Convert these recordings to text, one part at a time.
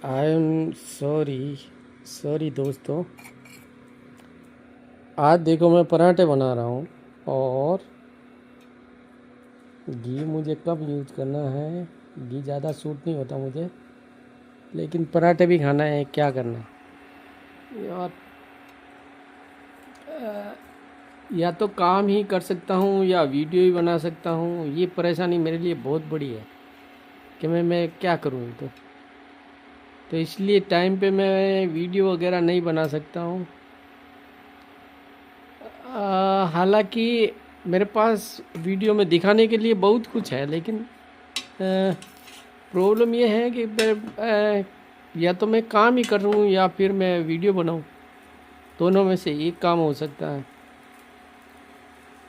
I am sorry दोस्तों। आज देखो मैं पराठे बना रहा हूँ और घी मुझे कब यूज़ करना है। घी ज़्यादा सूट नहीं होता मुझे, लेकिन पराठे भी खाना है, क्या करना है यार। या तो काम ही कर सकता हूँ या वीडियो ही बना सकता हूँ। ये परेशानी मेरे लिए बहुत बड़ी है कि मैं क्या करूँ। तो इसलिए टाइम पे मैं वीडियो वगैरह नहीं बना सकता हूँ। हालांकि मेरे पास वीडियो में दिखाने के लिए बहुत कुछ है, लेकिन प्रॉब्लम ये है कि या तो मैं काम ही कर रहा हूँ या फिर मैं वीडियो बनाऊँ, दोनों में से एक काम हो सकता है।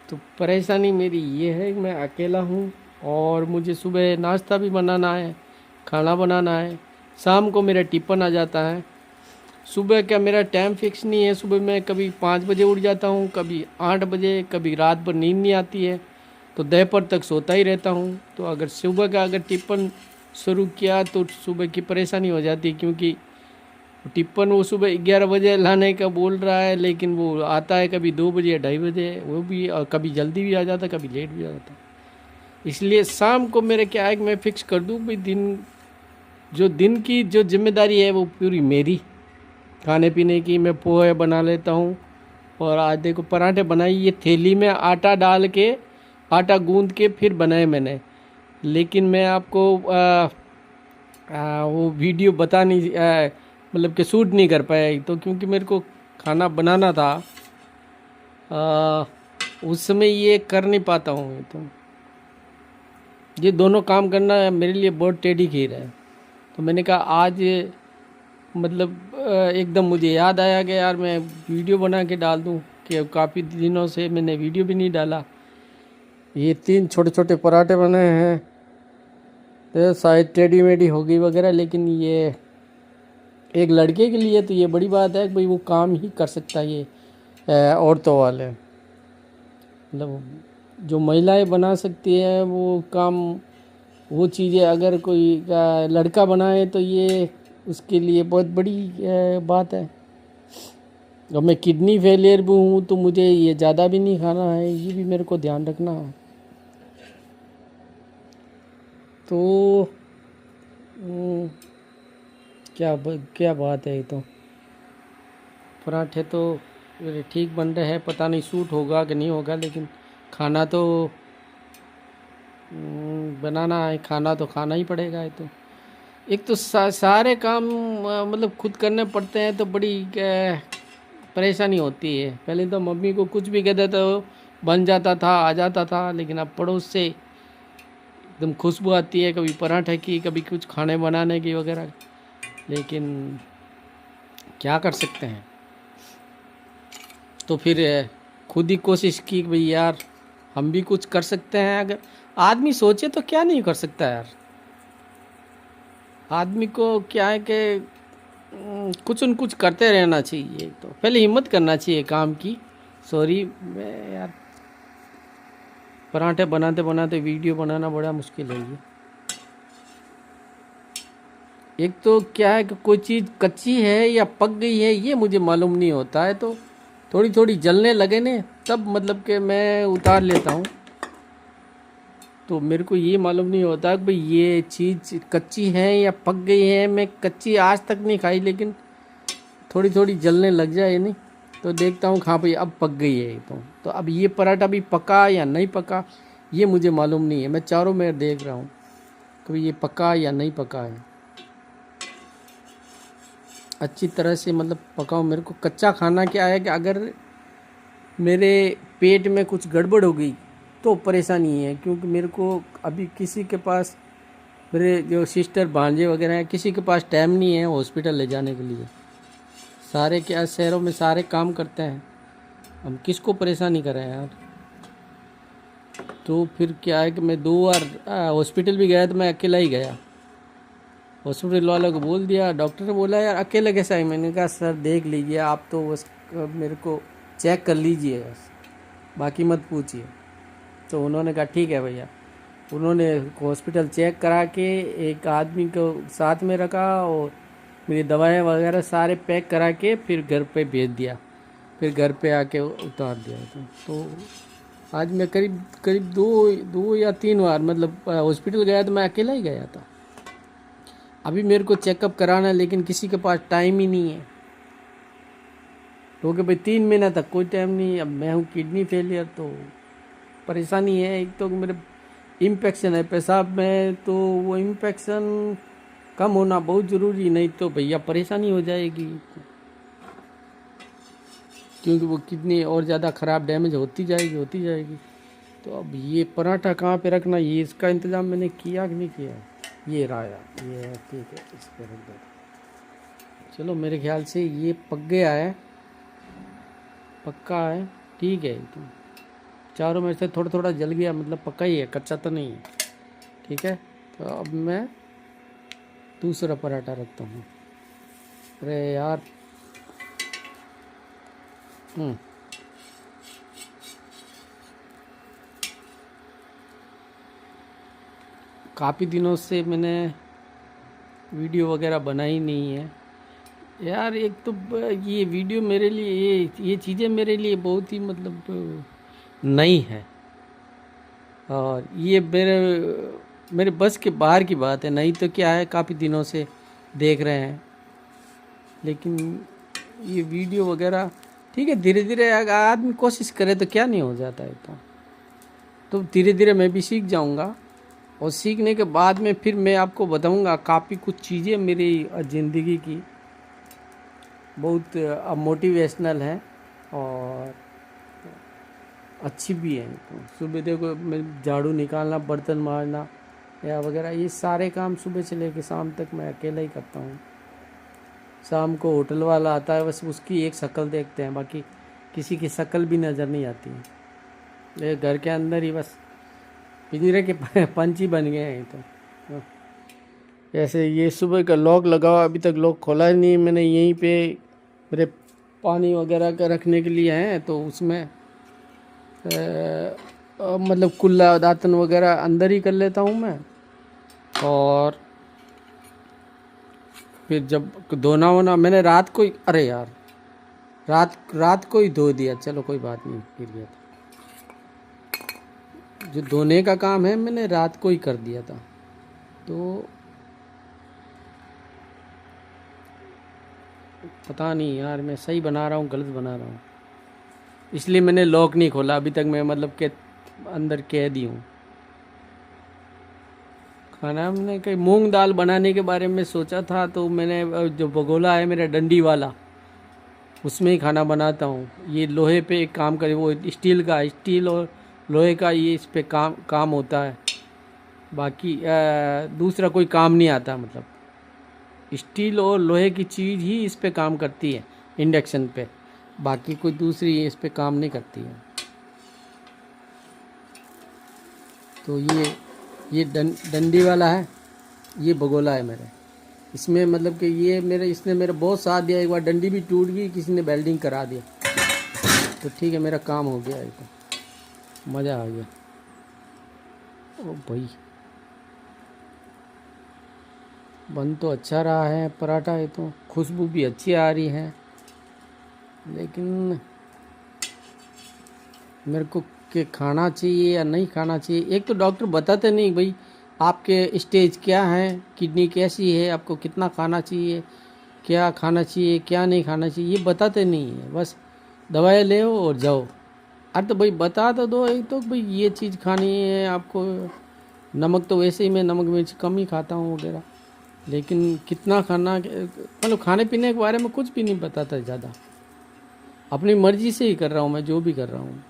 तो परेशानी मेरी ये है कि मैं अकेला हूँ और मुझे सुबह नाश्ता भी बनाना है, खाना बनाना है, शाम को मेरा टिफ़िन आ जाता है। सुबह का मेरा टाइम फिक्स नहीं है। सुबह मैं कभी 5 बजे उठ जाता हूँ, कभी 8 बजे, कभी रात भर नींद नहीं आती है, तो दोपहर तक सोता ही रहता हूँ। तो अगर सुबह का टिफ़िन शुरू किया तो सुबह की परेशानी हो जाती है, क्योंकि टिफ़िन वो सुबह 11 बजे लाने का बोल रहा है, लेकिन वो आता है कभी 2 बजे या 2:30 बजे, वो भी, और कभी जल्दी भी आ जाता है, कभी लेट भी आ जाता है। इसलिए शाम को मेरे क्या है कि मैं फिक्स कर दूँ भाई दिन की जो जिम्मेदारी है वो पूरी मेरी। खाने पीने की मैं पोहे बना लेता हूँ। और आज देखो पराठे बनाई, ये थैली में आटा डाल के, आटा गूंद के फिर बनाए मैंने। लेकिन मैं आपको वो वीडियो बता नहीं, मतलब कि शूट नहीं कर पाया। तो क्योंकि मेरे को खाना बनाना था, आ, उस समय ये कर नहीं पाता हूँ। तो ये दोनों काम करना मेरे लिए बहुत टेढ़ी खीर है। तो मैंने कहा आज, मतलब एकदम मुझे याद आया कि यार मैं वीडियो बना के डाल दूं, कि काफ़ी दिनों से मैंने वीडियो भी नहीं डाला। ये 3 छोटे छोटे पराठे बने हैं, तो शायद टेढ़ी मेढ़ी होगी वगैरह, लेकिन ये एक लड़के के लिए तो ये बड़ी बात है कि भाई वो काम ही कर सकता है। ये औरतों वाले, मतलब जो महिलाएं बना सकती है वो काम, वो चीज़ें अगर कोई लड़का बनाए तो ये उसके लिए बहुत बड़ी बात है। अब मैं किडनी फेलियर भी हूँ, तो मुझे ये ज़्यादा भी नहीं खाना है, ये भी मेरे को ध्यान रखना है। तो क्या बात है। ये तो पराठे तो मेरे ठीक बन रहे हैं, पता नहीं सूट होगा कि नहीं होगा, लेकिन खाना तो बनाना है, खाना तो खाना ही पड़ेगा। ये तो एक तो सारे काम मतलब खुद करने पड़ते हैं, तो बड़ी परेशानी होती है। पहले तो मम्मी को कुछ भी कहते तो बन जाता था, आ जाता था, लेकिन अब पड़ोस से एकदम खुशबू आती है, कभी पराठे की, कभी कुछ खाने बनाने की वगैरह। लेकिन क्या कर सकते हैं। तो फिर खुद ही कोशिश की कि भाई यार हम भी कुछ कर सकते हैं। अगर आदमी सोचे तो क्या नहीं कर सकता यार। आदमी को क्या है कि कुछ न कुछ करते रहना चाहिए। तो पहले हिम्मत करना चाहिए काम की। सॉरी मैं यार, पराठे बनाते बनाते वीडियो बनाना बड़ा मुश्किल है ये। एक तो क्या है कि कोई चीज़ कच्ची है या पक गई है ये मुझे मालूम नहीं होता है। तो थोड़ी थोड़ी जलने लगे ने तब मतलब कि मैं उतार लेता हूँ। तो मेरे को ये मालूम नहीं होता कि भाई ये चीज़ कच्ची है या पक गई है। मैं कच्ची आज तक नहीं खाई, लेकिन थोड़ी थोड़ी जलने लग जाए नहीं तो देखता हूँ हाँ भाई अब पक गई है। तो अब ये पराठा भी पका या नहीं पका ये मुझे मालूम नहीं है। मैं चारों में देख रहा हूँ कि भाई ये पका या नहीं पका है। अच्छी तरह से मतलब पकाओ। मेरे को कच्चा खाना क्या है कि अगर मेरे पेट में कुछ गड़बड़ हो गई तो परेशानी है, क्योंकि मेरे को अभी किसी के पास, मेरे जो सिस्टर भांजे वगैरह हैं, किसी के पास टाइम नहीं है हॉस्पिटल ले जाने के लिए। सारे क्या शहरों में सारे काम करते हैं, हम किसको परेशानी करें यार। तो फिर क्या है कि मैं 2 बार हॉस्पिटल भी गया, तो मैं अकेला ही गया। हॉस्पिटल वालों को बोल दिया, डॉक्टर ने बोला यार अकेले कैसा है। मैंने कहा सर देख लीजिए आप, तो बस मेरे को चेक कर लीजिए बस, बाकी मत पूछिए। तो उन्होंने कहा ठीक है भैया। उन्होंने हॉस्पिटल चेक करा के एक आदमी को साथ में रखा और मेरी दवाएं वगैरह सारे पैक करा के फिर घर पे भेज दिया, फिर घर पे आके उतार दिया। तो आज मैं करीब करीब दो या 3 बार मतलब हॉस्पिटल गया तो मैं अकेला ही गया था। अभी मेरे को चेकअप कराना है लेकिन किसी के पास टाइम ही नहीं है, क्योंकि भाई 3 महीना तक कोई टाइम नहीं। अब मैं हूँ किडनी फेलियर, तो परेशानी है। एक तो मेरे इन्फेक्शन है पेशाब में, तो वो इन्फेक्शन कम होना बहुत ज़रूरी, नहीं तो भैया परेशानी हो जाएगी, क्योंकि वो किडनी और ज़्यादा ख़राब डैमेज होती जाएगी। तो अब ये पराठा कहाँ पे रखना, ये इसका इंतज़ाम मैंने किया कि नहीं किया? ये रहा यार, ये है, ठीक है, इस पर रख दो। चलो मेरे ख्याल से ये पक गया है, पक्का है, ठीक है। तो चारों में से थोड़ा थोड़ा जल गया, मतलब पक्का ही है, कच्चा तो नहीं है, ठीक है। तो अब मैं दूसरा पराठा रखता हूँ। अरे यार, काफ़ी दिनों से मैंने वीडियो वगैरह बनाई नहीं है यार। एक तो ये वीडियो मेरे लिए, ये चीज़ें मेरे लिए बहुत ही मतलब नई है, और ये मेरे बस के बाहर की बात है। नहीं तो क्या है, काफ़ी दिनों से देख रहे हैं, लेकिन ये वीडियो वगैरह ठीक है, धीरे धीरे अगर आदमी कोशिश करे तो क्या नहीं हो जाता है। तो धीरे धीरे मैं भी सीख जाऊंगा, और सीखने के बाद में फिर मैं आपको बताऊंगा काफ़ी कुछ चीज़ें मेरी ज़िंदगी की बहुत मोटिवेशनल है और अच्छी भी है। तो सुबह देखो, मैं झाड़ू निकालना, बर्तन मारना या वगैरह, ये सारे काम सुबह से लेकर शाम तक मैं अकेला ही करता हूँ। शाम को होटल वाला आता है, बस उसकी एक शक्ल देखते हैं, बाकी किसी की शक्ल भी नज़र नहीं आती है। ये घर के अंदर ही बस पिंजरे के पंछी बन गए हैं। तो जैसे ये सुबह का लॉक लगा हुआ, अभी तक लॉक खोला ही नहीं मैंने। यहीं पे मेरे पानी वगैरह का रखने के लिए हैं, तो उसमें मतलब कुल्ला दातन वगैरह अंदर ही कर लेता हूँ मैं, और फिर जब धोना होना मैंने रात को ही, अरे यार रात को ही धो दिया, चलो कोई बात नहीं, गिर गया था। जो धोने का काम है मैंने रात को ही कर दिया था। तो पता नहीं यार, मैं सही बना रहा हूँ गलत बना रहा हूँ, इसलिए मैंने लॉक नहीं खोला अभी तक। मैं मतलब के अंदर कैद ही हूँ। खाना हमने कहीं मूंग दाल बनाने के बारे में सोचा था, तो मैंने जो भगोला है मेरा डंडी वाला, उसमें ही खाना बनाता हूँ। ये लोहे पे एक काम करे, वो स्टील और लोहे का ये इस पे काम होता है, बाकी दूसरा कोई काम नहीं आता। मतलब स्टील और लोहे की चीज़ ही इस पे काम करती है इंडक्शन पे, बाकी कोई दूसरी इस पे काम नहीं करती है। तो ये डंडी वाला है, ये भगोला है मेरे। इसमें मतलब कि इसने मेरा बहुत साथ दिया। एक बार डंडी भी टूट गई, किसी ने वेल्डिंग करा दिया, तो ठीक है, मेरा काम हो गया। एक तो मज़ा आ गया। ओ भाई, बन तो अच्छा रहा है पराठा, ये तो खुशबू भी अच्छी आ रही है, लेकिन मेरे को के खाना चाहिए या नहीं खाना चाहिए। एक तो डॉक्टर बताते नहीं भाई आपके स्टेज क्या है, किडनी कैसी है, आपको कितना खाना चाहिए, क्या खाना चाहिए, क्या नहीं खाना चाहिए, ये बताते नहीं है। बस दवाई ले और जाओ। अरे तो भाई बता तो दो एक तो भाई ये चीज़ खानी है आपको। नमक तो वैसे ही मैं नमक मिर्च कम ही खाता हूँ वगैरह, लेकिन कितना खाना, मतलब खाने पीने के बारे में कुछ भी नहीं बताता ज़्यादा। अपनी मर्ज़ी से ही कर रहा हूँ मैं, जो भी कर रहा हूँ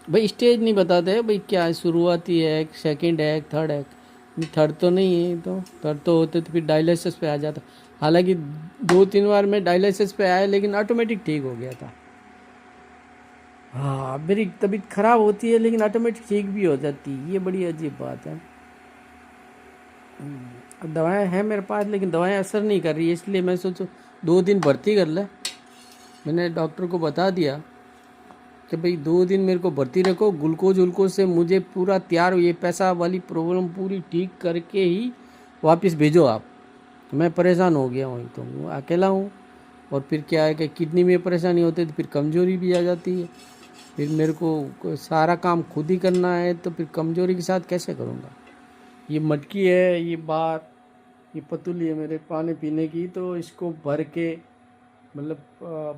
भाई। स्टेज नहीं बताते भाई, क्या है, शुरुआती है, सेकंड है, थर्ड है। थर्ड तो नहीं है, तो थर्ड तो होते तो फिर डायलिसिस पे आ जाता। हालांकि 2-3 बार मैं डायलिसिस पे आया, लेकिन ऑटोमेटिक ठीक हो गया था। हाँ, मेरी तबीयत ख़राब होती है लेकिन ऑटोमेटिक ठीक भी हो जाती है, ये बड़ी अजीब बात है। अब दवाएं हैं मेरे पास, लेकिन दवाएं असर नहीं कर रही है, इसलिए मैं सोचो 2 दिन भर्ती कर ले। मैंने डॉक्टर को बता दिया कि भाई 2 दिन मेरे को भर्ती रखो, ग्लूकोज से मुझे पूरा तैयार हो, ये पैसा वाली प्रॉब्लम पूरी ठीक करके ही वापस भेजो आप। तो मैं परेशान हो गया हूँ, तो मैं अकेला हूँ। और फिर क्या है कि किडनी में परेशानी होती है तो फिर कमज़ोरी भी आ जाती है। फिर मेरे को सारा काम खुद ही करना है, तो फिर कमज़ोरी के साथ कैसे करूँगा। ये मटकी है, ये बार, ये पतुली है मेरे पानी पीने की, तो इसको भर के मतलब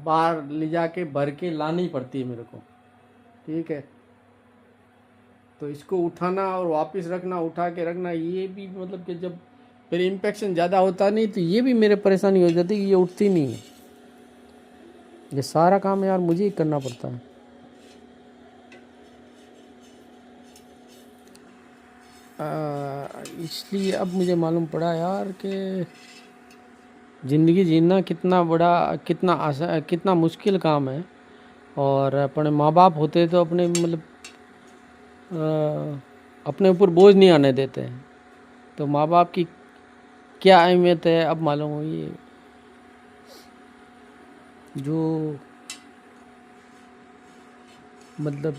बाहर ले जाके भर के लानी पड़ती है मेरे को, ठीक है। तो इसको उठाना और वापस रखना, उठा के रखना, ये भी मतलब कि जब फिर इन्फेक्शन ज़्यादा होता नहीं तो ये भी मेरे परेशानी हो जाती है कि ये उठती नहीं है। ये सारा काम यार मुझे ही करना पड़ता है। इसलिए अब मुझे मालूम पड़ा यार कि ज़िंदगी जीना कितना बड़ा, कितना मुश्किल काम है। और अपने माँ बाप होते तो अपने मतलब अपने ऊपर बोझ नहीं आने देते हैं। तो माँ बाप की क्या अहमियत है अब मालूम हुई है। जो मतलब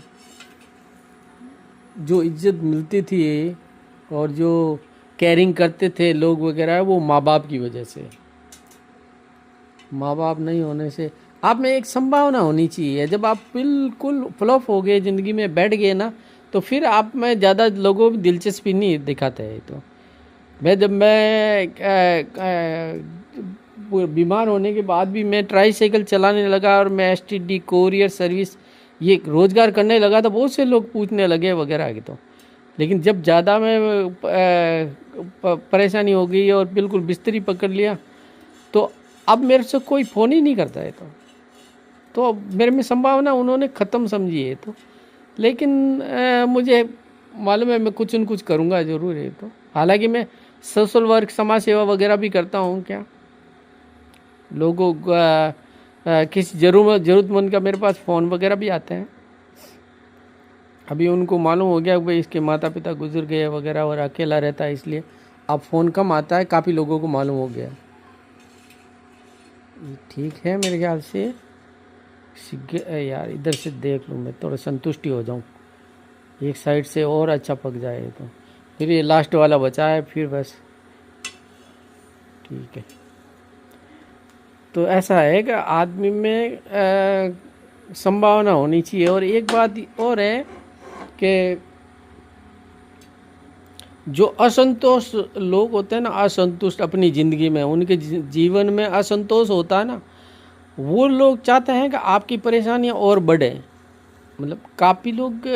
जो इज्जत मिलती थी और जो केयरिंग करते थे लोग वगैरह, वो माँ बाप की वजह से। माँ बाप नहीं होने से आप में एक संभावना होनी चाहिए। जब आप बिल्कुल फ्लॉप हो गए, ज़िंदगी में बैठ गए ना, तो फिर आप में ज़्यादा लोगों में दिलचस्पी नहीं दिखाते हैं। तो जब मैं बीमार होने के बाद भी मैं ट्राईसाइकिल चलाने लगा और मैं एसटीडी कोरियर सर्विस ये रोज़गार करने लगा, तो बहुत से लोग पूछने लगे वगैरह की। तो लेकिन जब ज़्यादा मैं परेशानी हो गई और बिल्कुल बिस्तरी पकड़ लिया, तो अब मेरे से कोई फ़ोन ही नहीं करता है। तो मेरे में संभावना उन्होंने ख़त्म समझी है। तो लेकिन मुझे मालूम है मैं कुछ न कुछ करूँगा ज़रूर है। तो हालांकि मैं सोशल वर्क, समाज सेवा वगैरह भी करता हूँ। क्या लोगों किसी ज़रूरतमंद का मेरे पास फ़ोन वगैरह भी आते हैं। अभी उनको मालूम हो गया कि भाई इसके माता पिता गुजर गए वगैरह और अकेला रहता है, इसलिए अब फ़ोन कम आता है। काफ़ी लोगों को मालूम हो गया। ठीक है मेरे ख्याल से। यार इधर से देख लूँ, मैं थोड़ा संतुष्टि हो जाऊँ, एक साइड से और अच्छा पक जाए। तो फिर ये लास्ट वाला बचा है, फिर बस ठीक है। तो ऐसा है कि आदमी में संभावना होनी चाहिए। और एक बात और है कि जो असंतोष लोग होते हैं ना, असंतुष्ट अपनी ज़िंदगी में, उनके जीवन में असंतोष होता है ना, वो लोग चाहते हैं कि आपकी परेशानियां और बढ़े। मतलब काफ़ी लोग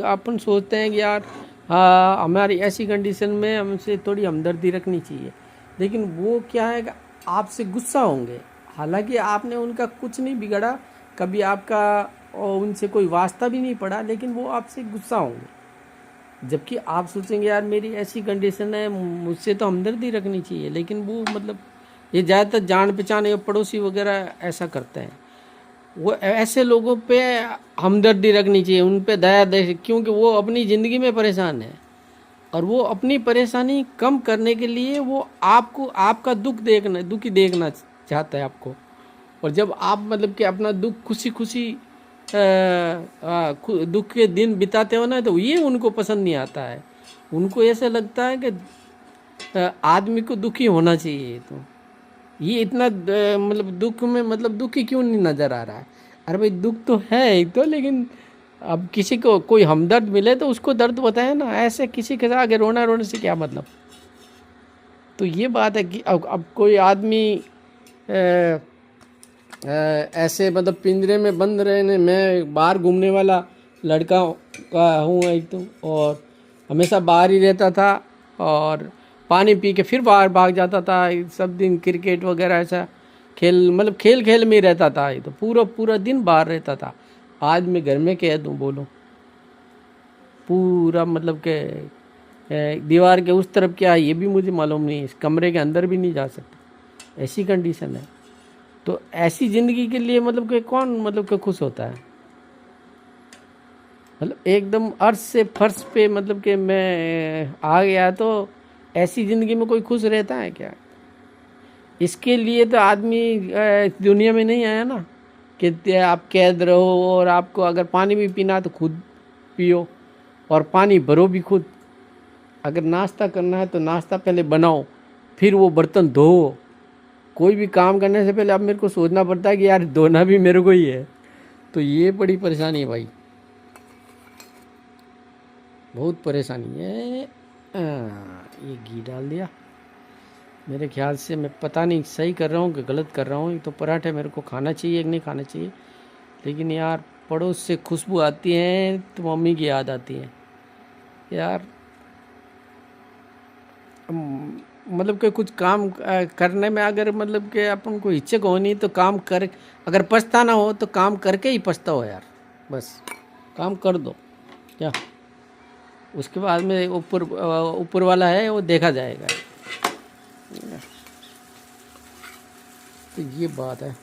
अपन सोचते हैं कि यार हाँ हमारी ऐसी कंडीशन में हमसे थोड़ी हमदर्दी रखनी चाहिए, लेकिन वो क्या है कि आपसे गुस्सा होंगे। हालांकि आपने उनका कुछ नहीं बिगड़ा, कभी आपका उनसे कोई वास्ता भी नहीं पड़ा, लेकिन वो आपसे गुस्सा होंगे। जबकि आप सोचेंगे यार मेरी ऐसी कंडीशन है, मुझसे तो हमदर्दी रखनी चाहिए, लेकिन वो मतलब ये ज़्यादातर जान पहचान या पड़ोसी वगैरह ऐसा करते हैं। वो ऐसे लोगों पे हमदर्दी रखनी चाहिए, उन पे दया दे, क्योंकि वो अपनी ज़िंदगी में परेशान है और वो अपनी परेशानी कम करने के लिए वो आपको आपका दुखी देखना चाहता है आपको। और जब आप मतलब कि अपना दुख खुशी खुशी दुख के दिन बिताते हो ना, तो ये उनको पसंद नहीं आता है। उनको ऐसा लगता है कि आदमी को दुखी होना चाहिए। तो ये इतना मतलब दुख में मतलब दुखी क्यों नहीं नज़र आ रहा है। अरे भाई दुख तो है एक तो, लेकिन अब किसी को कोई हमदर्द मिले तो उसको दर्द बताए ना, ऐसे किसी के आगे रोने से क्या मतलब। तो ये बात है कि अब कोई आदमी ऐसे मतलब पिंजरे में बंद रहने, मैं बाहर घूमने वाला लड़का हूँ एक तो, और हमेशा बाहर ही रहता था और पानी पी के फिर बाहर भाग जाता था। सब दिन क्रिकेट वगैरह ऐसा खेल, मतलब खेल में ही रहता था। ये तो पूरा दिन बाहर रहता था। आज मैं घर में कह दूँ बोलो, पूरा मतलब के दीवार के उस तरफ क्या है ये भी मुझे मालूम नहीं, इस कमरे के अंदर भी नहीं जा सकता, ऐसी कंडीशन है। तो ऐसी ज़िंदगी के लिए मतलब कि कौन मतलब कि खुश होता है। मतलब एकदम अर्श से फर्श पे मतलब कि मैं आ गया, तो ऐसी ज़िंदगी में कोई खुश रहता है क्या। इसके लिए तो आदमी दुनिया में नहीं आया ना कि आप कैद रहो, और आपको अगर पानी भी पीना तो खुद पियो और पानी भरो भी खुद। अगर नाश्ता करना है तो नाश्ता पहले बनाओ, फिर वो बर्तन धो। कोई भी काम करने से पहले अब मेरे को सोचना पड़ता है कि यार धोना भी मेरे को ही है। तो ये बड़ी परेशानी है भाई, बहुत परेशानी है। ये घी डाल दिया। मेरे ख्याल से मैं पता नहीं सही कर रहा हूँ कि गलत कर रहा हूँ। तो पराठे मेरे को खाना चाहिए कि नहीं खाना चाहिए, लेकिन यार पड़ोस से खुशबू आती है तो मम्मी की याद आती है यार। मतलब कि कुछ काम करने में अगर मतलब कि अपन को हिचक होनी तो काम कर, अगर पछताना हो तो काम करके ही पछताओ यार। बस काम कर दो क्या, उसके बाद में ऊपर वाला है वो देखा जाएगा। तो ये बात है,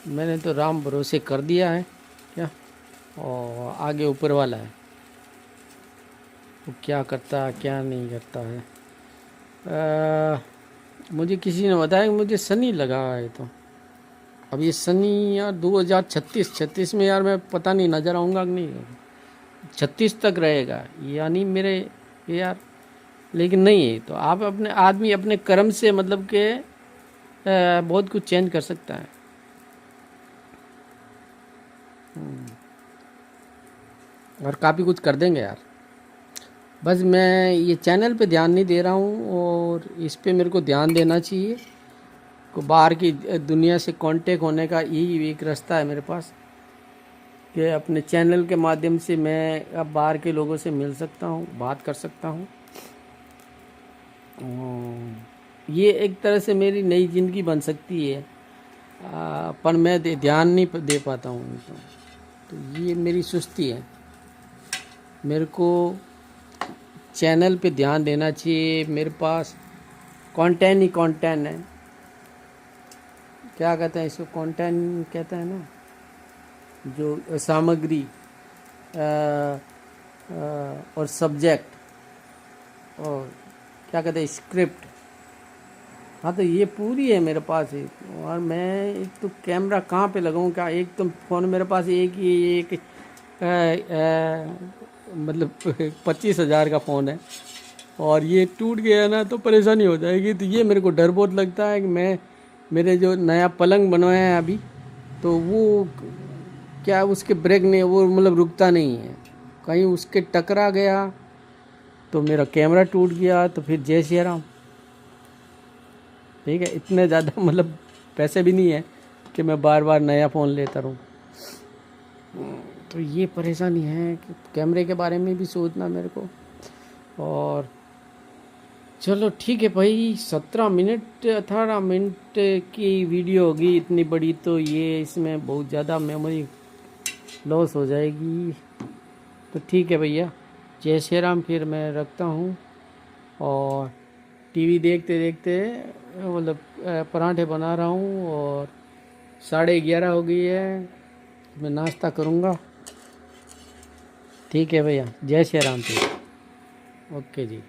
मैंने तो राम भरोसे कर दिया है क्या, और आगे ऊपर वाला है वो क्या करता क्या नहीं करता है। मुझे किसी ने बताया कि मुझे शनि लगा है। तो अब ये शनि यार 2036 में यार मैं पता नहीं नज़र आऊँगा कि नहीं, 36 तक रहेगा यानी मेरे यार। लेकिन नहीं है तो आप अपने आदमी अपने कर्म से मतलब के बहुत कुछ चेंज कर सकता है। और काफ़ी कुछ कर देंगे यार। बस मैं ये चैनल पे ध्यान नहीं दे रहा हूँ, और इस पे मेरे को ध्यान देना चाहिए। को बाहर की दुनिया से कांटेक्ट होने का यही एक रास्ता है मेरे पास कि अपने चैनल के माध्यम से मैं अब बाहर के लोगों से मिल सकता हूँ, बात कर सकता हूँ। ये एक तरह से मेरी नई ज़िंदगी बन सकती है, पर मैं ध्यान नहीं दे पाता हूँ। तो ये मेरी सुस्ती है। मेरे को चैनल पे ध्यान देना चाहिए। मेरे पास कंटेंट ही कंटेंट है, क्या कहते हैं इसको, कंटेंट कहते हैं ना, जो सामग्री और सब्जेक्ट और क्या कहते हैं स्क्रिप्ट। हाँ तो ये पूरी है मेरे पास है। और मैं एक तो कैमरा कहाँ पे लगाऊँ क्या, एक तो फ़ोन मेरे पास एक ही एक मतलब 25,000 का फ़ोन है, और ये टूट गया ना तो परेशानी हो जाएगी। तो ये मेरे को डर बहुत लगता है कि मैं मेरे जो नया पलंग बनवाया है अभी, तो वो क्या उसके ब्रेक नहीं, वो मतलब रुकता नहीं है, कहीं उसके टकरा गया तो मेरा कैमरा टूट गया तो फिर जय श्री राम। ठीक है, इतने ज़्यादा मतलब पैसे भी नहीं है कि मैं बार बार नया फ़ोन लेता रहूँ। तो ये परेशानी है कि कैमरे के बारे में भी सोचना मेरे को। और चलो ठीक है भाई, 17 मिनट 18 मिनट की वीडियो होगी इतनी बड़ी, तो ये इसमें बहुत ज़्यादा मेमोरी लॉस हो जाएगी। तो ठीक है भैया, जय श्री राम। फिर मैं रखता हूँ, और टीवी देखते देखते मतलब पराठे बना रहा हूँ, और 11:30 हो गई है, मैं नाश्ता करूँगा। ठीक है भैया, जय श्री राम। फिर ओके जी।